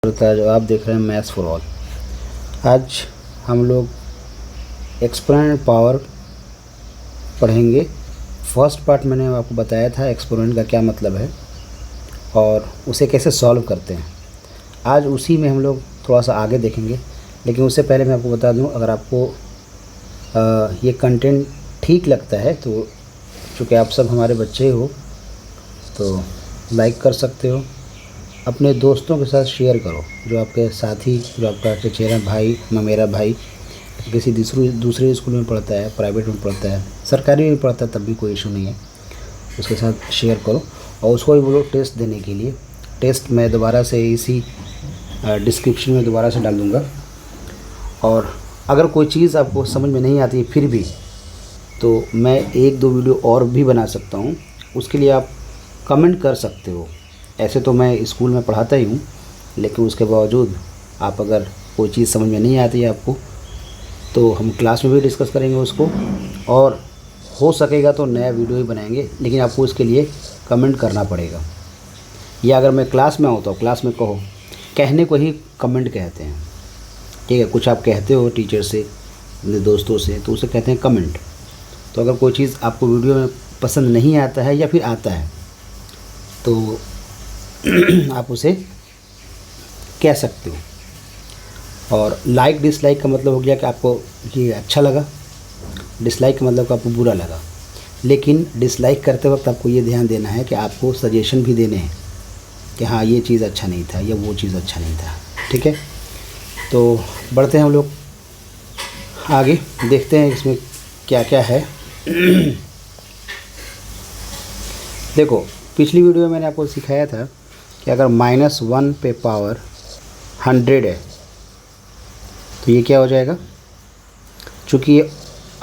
करता है जो आप देख रहे हैं मैथ्स फॉर ऑल। आज हम लोग एक्सपोनेंट पावर पढ़ेंगे। फर्स्ट पार्ट मैंने आपको बताया था एक्सपोनेंट का क्या मतलब है और उसे कैसे सॉल्व करते हैं। आज उसी में हम लोग थोड़ा सा आगे देखेंगे, लेकिन उससे पहले मैं आपको बता दूं, अगर आपको ये कंटेंट ठीक लगता है तो चूँकि आप सब हमारे बच्चे हो तो लाइक कर सकते हो, अपने दोस्तों के साथ शेयर करो, जो आपके साथी, जो आपका चचेरा भाई, ममेरा भाई किसी दूसरे स्कूल में पढ़ता है, प्राइवेट में पढ़ता है, सरकारी में पढ़ता है, तब भी कोई इशू नहीं है, उसके साथ शेयर करो। और उसको भी बोलो टेस्ट देने के लिए। टेस्ट मैं दोबारा से इसी डिस्क्रिप्शन में दोबारा से डाल दूँगा। और अगर कोई चीज़ आपको समझ में नहीं आती है फिर भी, तो मैं 1-2 वीडियो और भी बना सकता हूँ, उसके लिए आप कमेंट कर सकते हो। ऐसे तो मैं स्कूल में पढ़ाता ही हूँ, लेकिन उसके बावजूद आप अगर कोई चीज़ समझ में नहीं आती है आपको, तो हम क्लास में भी डिस्कस करेंगे उसको, और हो सकेगा तो नया वीडियो ही बनाएंगे, लेकिन आपको इसके लिए कमेंट करना पड़ेगा। या अगर मैं क्लास में हूँ तो क्लास में कहो, कहने को ही कमेंट कहते हैं, ठीक है। कुछ आप कहते हो टीचर से, अपने दोस्तों से, तो उसे कहते हैं कमेंट। तो अगर कोई चीज़ आपको वीडियो में पसंद नहीं आता है या फिर आता है तो आप उसे कह सकते हो। और लाइक डिसलाइक का मतलब हो गया कि आपको ये अच्छा लगा, डिसलाइक का मतलब कि आपको बुरा लगा। लेकिन डिसलाइक करते वक्त आपको ये ध्यान देना है कि आपको सजेशन भी देने हैं कि हाँ ये चीज़ अच्छा नहीं था या वो चीज़ अच्छा नहीं था, ठीक है। तो बढ़ते हैं हम लोग आगे, देखते हैं इसमें क्या क्या है। देखो, पिछली वीडियो में मैंने आपको सिखाया था कि अगर -1 पे पावर 100 है तो ये क्या हो जाएगा। चूँकि ये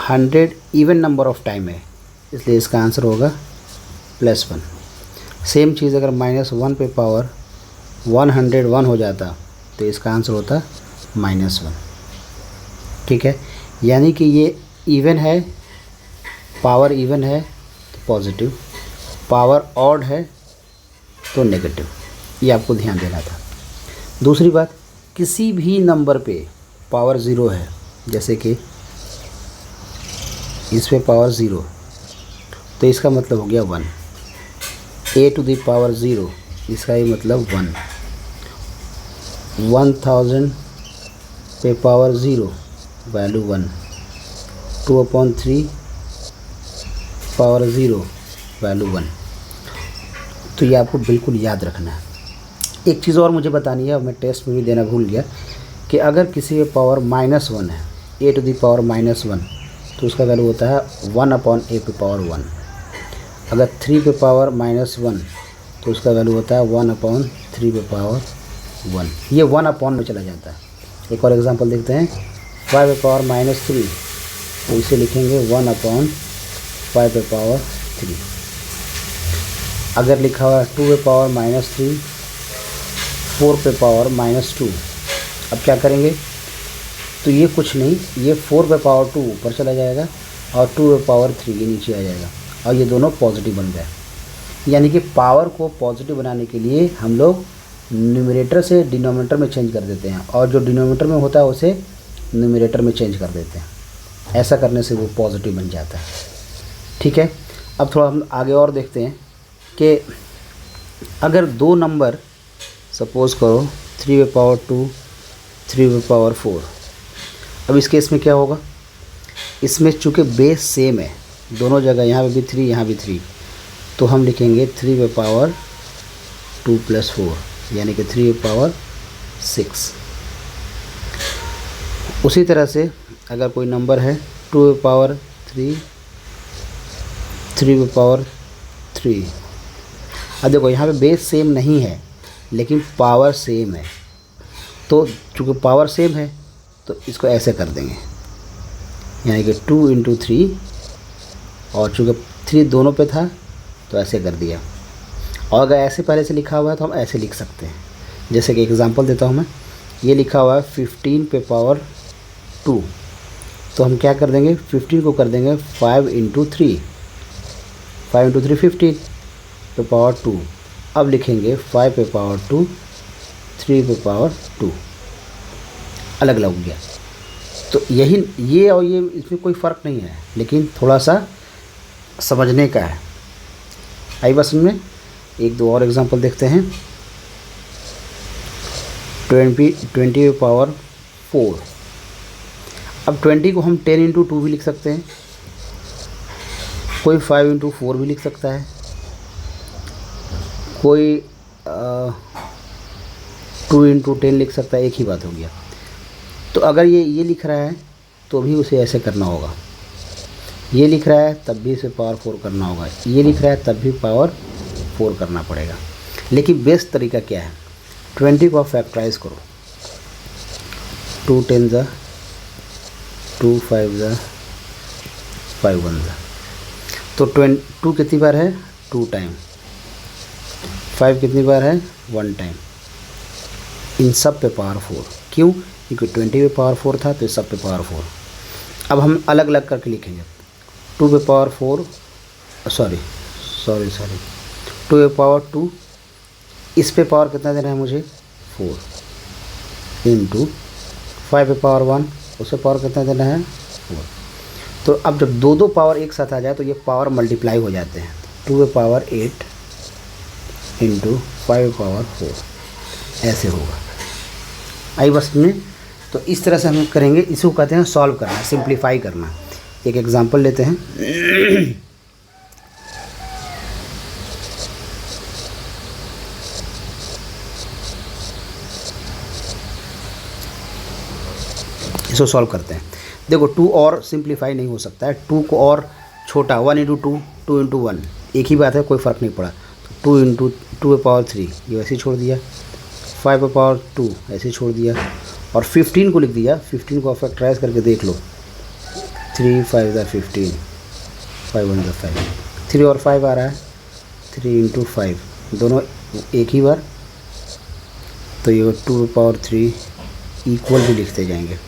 100 इवन नंबर ऑफ टाइम है, इसलिए इसका आंसर होगा +1। सेम चीज़ अगर -1 पे पावर 101 हो जाता तो इसका आंसर होता -1, ठीक है। यानी कि ये इवन है, पावर इवन है तो पॉजिटिव, पावर ऑड है तो नेगेटिव, ये आपको ध्यान देना था। दूसरी बात, किसी भी नंबर पे पावर 0 है, जैसे कि इस पे पावर 0, तो इसका मतलब हो गया 1। a⁴ इसका ही मतलब 1। 1000 पे पावर 0 वैल्यू 1। 2/3 power 0 value 1। तो ये आपको बिल्कुल याद रखना है। एक चीज़ और मुझे बतानी है, और मैं टेस्ट में भी देना भूल गया, कि अगर किसी पे पावर -1 है, a⁻⁻1, तो उसका वैल्यू होता है 1/a⁴1। अगर 3 पे पावर -1 तो उसका वैल्यू होता है 1/3⁻1। ये 1 में चला जाता है। एक और एग्जांपल देखते हैं, 5 पे पावर -3, तो इसे लिखेंगे 1/5⁻3। अगर लिखा हुआ है 2 पे पावर -3, 4 पे पावर -2, अब क्या करेंगे, तो ये कुछ नहीं, ये 4 पे पावर 2 ऊपर चला जाएगा और 2 पे पावर 3 ये नीचे आ जाएगा, और ये दोनों पॉजिटिव बन गए। यानी कि पावर को पॉजिटिव बनाने के लिए हम लोग न्यूमरेटर से डिनोमिनेटर में चेंज कर देते हैं, और जो डिनोमिनेटर में होता है उसे न्यूमरेटर में चेंज कर देते हैं। ऐसा करने से वो पॉजिटिव बन जाता है, ठीक है। अब थोड़ा हम आगे और देखते हैं कि अगर दो नंबर, सपोज़ करो 3 पे पावर 2, 3 पे पावर 4, अब इस केस में क्या होगा, इसमें चूँकि बेस सेम है दोनों जगह, यहाँ पे भी 3 यहाँ भी 3, तो हम लिखेंगे 3 पे पावर 2 + 4, यानी कि 3 पे पावर 6। उसी तरह से अगर कोई नंबर है 2 पे पावर 3, 3 पे पावर 3, अब देखो यहाँ पे बेस सेम नहीं है लेकिन पावर सेम है, तो चूँकि पावर सेम है तो इसको ऐसे कर देंगे, यानी कि 2 × 3, और चूँकि 3 दोनों पे था तो ऐसे कर दिया। और अगर ऐसे पहले से लिखा हुआ है तो हम ऐसे लिख सकते हैं। जैसे कि एग्जांपल देता हूँ मैं, ये लिखा हुआ है 15 पे पावर 2, तो हम क्या कर देंगे, 15 को कर देंगे 5 × 3, 5 × 3 15 पे पावर 2। अब लिखेंगे 5 पे पावर 2 3 पे पावर 2 अलग अलग हो गया। तो यही ये और ये इसमें कोई फ़र्क नहीं है, लेकिन थोड़ा सा समझने का है। आई बस में एक दो और एग्जांपल देखते हैं। 20 पे पावर 4। अब 20 को हम 10 इंटू 2 भी लिख सकते हैं, कोई 5 इंटू 4 भी लिख सकता है, कोई 2 इंटू 10 लिख सकता है, एक ही बात हो गया। तो अगर ये लिख रहा है तो भी उसे ऐसे करना होगा, ये लिख रहा है तब भी इसे पावर 4 करना होगा, ये लिख रहा है तब भी पावर 4 करना पड़ेगा। लेकिन बेस्ट तरीका क्या है, 20 को आप फैक्टराइज करो, 2 10 ज़ा 2 5 ज़ा 5 1 ज़ा, तो 2 कितनी बार है, 2 टाइम, 5 कितनी बार है, 1 टाइम। इन सब पे पावर 4, क्यों, क्योंकि 20 पे पावर 4 था तो इस सब पे पावर 4। अब हम अलग अलग करके लिखेंगे, 2 पे पावर 4 सॉरी 2 पे पावर 2, इस पे पावर कितना देना है मुझे, 4 इंटू 5 पे पावर 1, उसे पावर कितना देना है, 4। तो अब जब दो दो पावर एक साथ आ जाए तो ये पावर मल्टीप्लाई हो जाते हैं। 2 पे पावर 8 इंटू 5 पे पावर 4 ऐसे होगा। आई बस में, तो इस तरह से हम करेंगे, इसको कहते हैं सॉल्व करना, सिंप्लीफाई करना। एक एग्जांपल लेते हैं। इसको सॉल्व करते हैं। देखो 2 और सिंप्लीफाई नहीं हो सकता है, 2 को और छोटा 1 इंटू 2 2 इंटू 1 एक ही बात है, कोई फ़र्क नहीं पड़ा। तो 2 इंटू 2 पे पावर 3 ये वैसे ही छोड़ दिया, 5 पे पावर 2 ऐसे ही छोड़ दिया, और 15 को लिख दिया। 15 को फैक्टराइज करके देख लो, 3 5 ज़ा 15 5 1 ज़ा 5, 3 और 5 आ रहा है, 3 इंटू 5 दोनों एक ही बार, तो ये 2 पे पावर 3 इक्वल भी लिखते जाएंगे,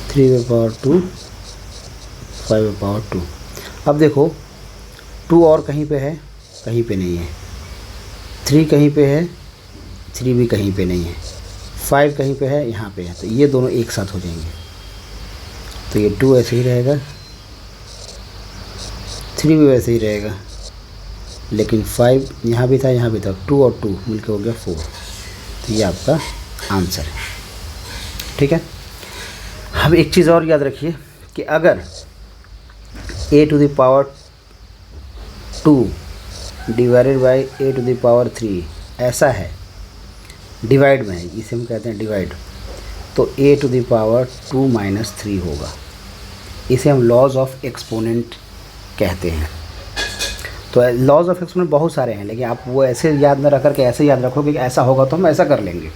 3 पे पावर 2 5 पे पावर 2। अब देखो 2 और कहीं पे है, कहीं पे नहीं है, 3 कहीं पे है, 3 भी कहीं पे नहीं है, 5 कहीं पे है, यहाँ पे है, तो ये दोनों एक साथ हो जाएंगे। तो ये 2 ऐसे ही रहेगा, 3 भी वैसे ही रहेगा, लेकिन 5 यहाँ भी था, यहाँ भी था, 2 और 2 मिलकर हो गया 4। तो ये आपका आंसर है, ठीक है। अब एक चीज़ और याद रखिए कि अगर a to the power 2 divided by a to the power 3 ऐसा है, डिवाइड में है, इसे हम कहते हैं डिवाइड, तो a to the power 2 minus 3 होगा। इसे हम लॉज ऑफ एक्सपोनेंट कहते हैं। तो लॉज ऑफ एक्सपोनेंट बहुत सारे हैं, लेकिन आप वो ऐसे याद न रख करके ऐसे याद रखोगे कि ऐसा होगा तो हम ऐसा कर लेंगे,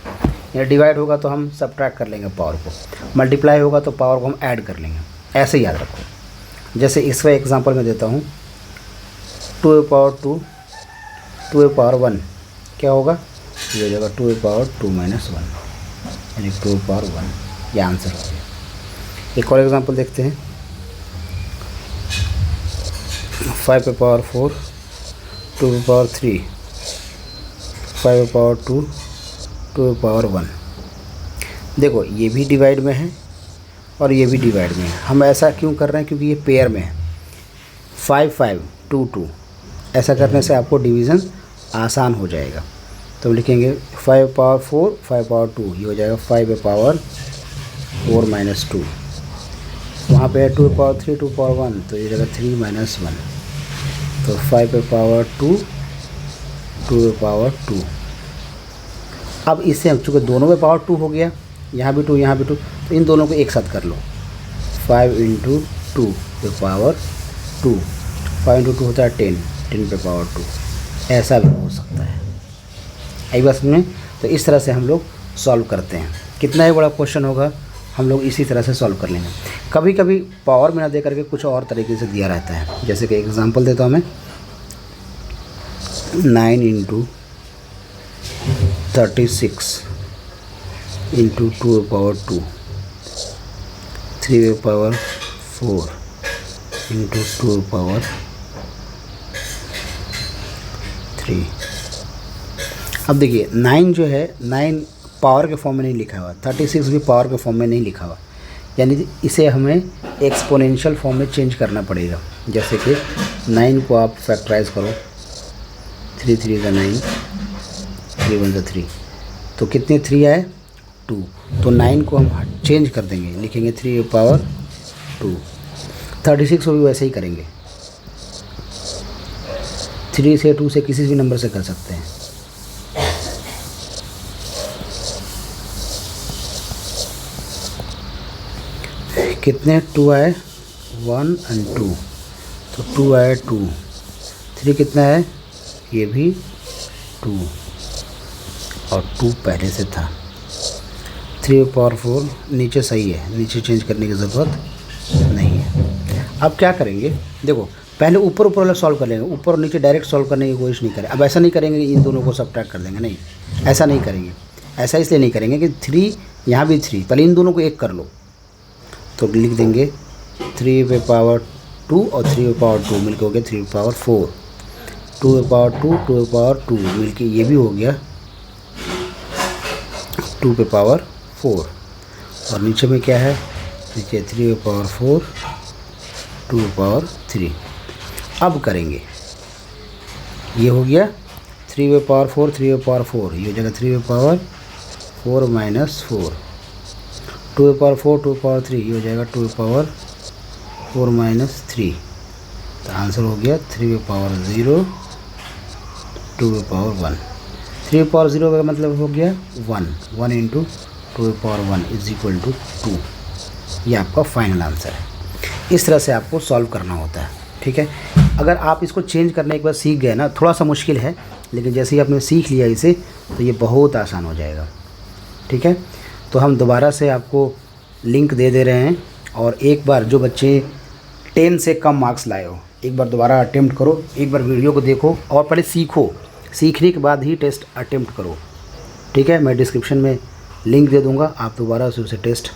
या डिवाइड होगा तो हम सब्ट्रैक्ट कर लेंगे पावर को, मल्टीप्लाई होगा तो पावर को हम ऐड कर लेंगे, ऐसे याद रखो। जैसे इसका एग्जांपल मैं देता हूँ, 2 पे पावर 2 2 पे पावर 1 क्या होगा, ये हो जाएगा 2 पे पावर 2 माइनस 1, यानी 2 पे पावर 1, ये आंसर हो गया। एक और एग्जांपल देखते हैं, 5 पे पावर 4 2 पे पावर 3 5 पे पावर 2 2 पे पावर 1। देखो ये भी डिवाइड में है और ये भी डिवाइड में है। हम ऐसा क्यों कर रहे हैं, क्योंकि ये पेयर में है, 5 5 2 2, ऐसा करने से आपको डिवीज़न आसान हो जाएगा। तो हम लिखेंगे 5 पावर 4 5 पावर 2, ये हो जाएगा 5 पे पावर 4 माइनस 2, वहाँ पे है 2 पावर 3 2 पावर 1, तो ये जगह 3 माइनस 1, तो 5 पे पावर 2 2 पे पावर 2। अब इससे हम चूँकि दोनों पे पावर 2 हो गया, यहाँ भी 2 यहाँ भी 2, तो इन दोनों को एक साथ कर लो, 5 इंटू 2 पे पावर 2, 5 इंटू 2 होता है 10 10 पे पावर 2, ऐसा भी हो सकता है। आई बस में, तो इस तरह से हम लोग सॉल्व करते हैं। कितना ही बड़ा क्वेश्चन होगा हम लोग इसी तरह से सॉल्व कर लेंगे। कभी कभी पावर में ना दे करके कुछ और तरीके से दिया रहता है, जैसे कि एग्जांपल देता हूँ मैं, 9 into 36 into 2 power 2, 3 power 4 into 2 power 3। अब देखिए 9 जो है 9 पावर के फॉर्म में नहीं लिखा हुआ, 36 भी पावर के फॉर्म में नहीं लिखा हुआ, यानी इसे हमें एक्सपोनेंशियल फॉर्म में चेंज करना पड़ेगा। जैसे कि 9 को आप फैक्टराइज करो, 3 3 का 9, 3 1 3, तो कितने 3 आए 2, तो 9 को हम चेंज कर देंगे, लिखेंगे 3 पावर 2। 36 को भी वैसे ही करेंगे, 3 से 2 से किसी भी नंबर से कर सकते हैं। कितने 2 आए 1 और 2, तो 2 आए 2। 3 कितना है, ये भी 2 और 2 पहले से था। 3 पावर 4 नीचे सही है, नीचे चेंज करने की ज़रूरत नहीं है। अब क्या करेंगे, देखो पहले ऊपर वाला सॉल्व कर लेंगे, ऊपर और नीचे डायरेक्ट सॉल्व करने की कोशिश नहीं करें। अब ऐसा नहीं करेंगे कि इन दोनों को सब्ट्रैक्ट कर देंगे, नहीं ऐसा नहीं करेंगे। ऐसा इसलिए नहीं करेंगे कि 3 यहाँ भी 3, पहले इन दोनों को एक कर लो, तो लिख देंगे 3 पे पावर 2 और 3 पे पावर 2 मिलके हो गया 3 पे पावर 4, 2 पे पावर 2, 2 पे पावर 2 मिलके ये भी हो गया 2 पे पावर 4, और नीचे में क्या है, नीचे 3 पे पावर 4, 2 पे पावर 3। अब करेंगे, ये हो गया 3 पे पावर 4, 3 पे पावर 4, ये हो जाएगा 3 पे पावर 4 माइनस 4, 2 पे पावर 4, 2 पे पावर 3, ये हो जाएगा 2 पे पावर 4 माइनस 3। तो आंसर हो गया 3 पे पावर 0, 2 पे पावर 1। 3 पे पावर 0 का मतलब हो गया 1, 1 इंटू 2 पे पावर 1 इज इक्वल टू 2। ये आपका फाइनल आंसर है। इस तरह से आपको सॉल्व करना होता है, ठीक है। अगर आप इसको चेंज करने के बाद सीख गए ना, थोड़ा सा मुश्किल है, लेकिन जैसे ही आपने सीख लिया इसे तो ये बहुत आसान हो जाएगा, ठीक है। तो हम दोबारा से आपको लिंक दे रहे हैं, और एक बार जो बच्चे 10 से कम मार्क्स लाए हो, एक बार दोबारा अटेम्प्ट करो, एक बार वीडियो को देखो और पहले सीखो, सीखने के बाद ही टेस्ट अटेम्प्ट करो, ठीक है। मैं डिस्क्रिप्शन में लिंक दे दूँगा, आप दोबारा से उसे टेस्ट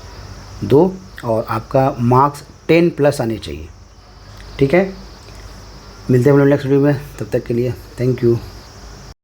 दो और आपका मार्क्स 10 प्लस आने चाहिए, ठीक है। मिलते हैं हम लोग नेक्स्ट वीडियो में, तब तक के लिए थैंक यू।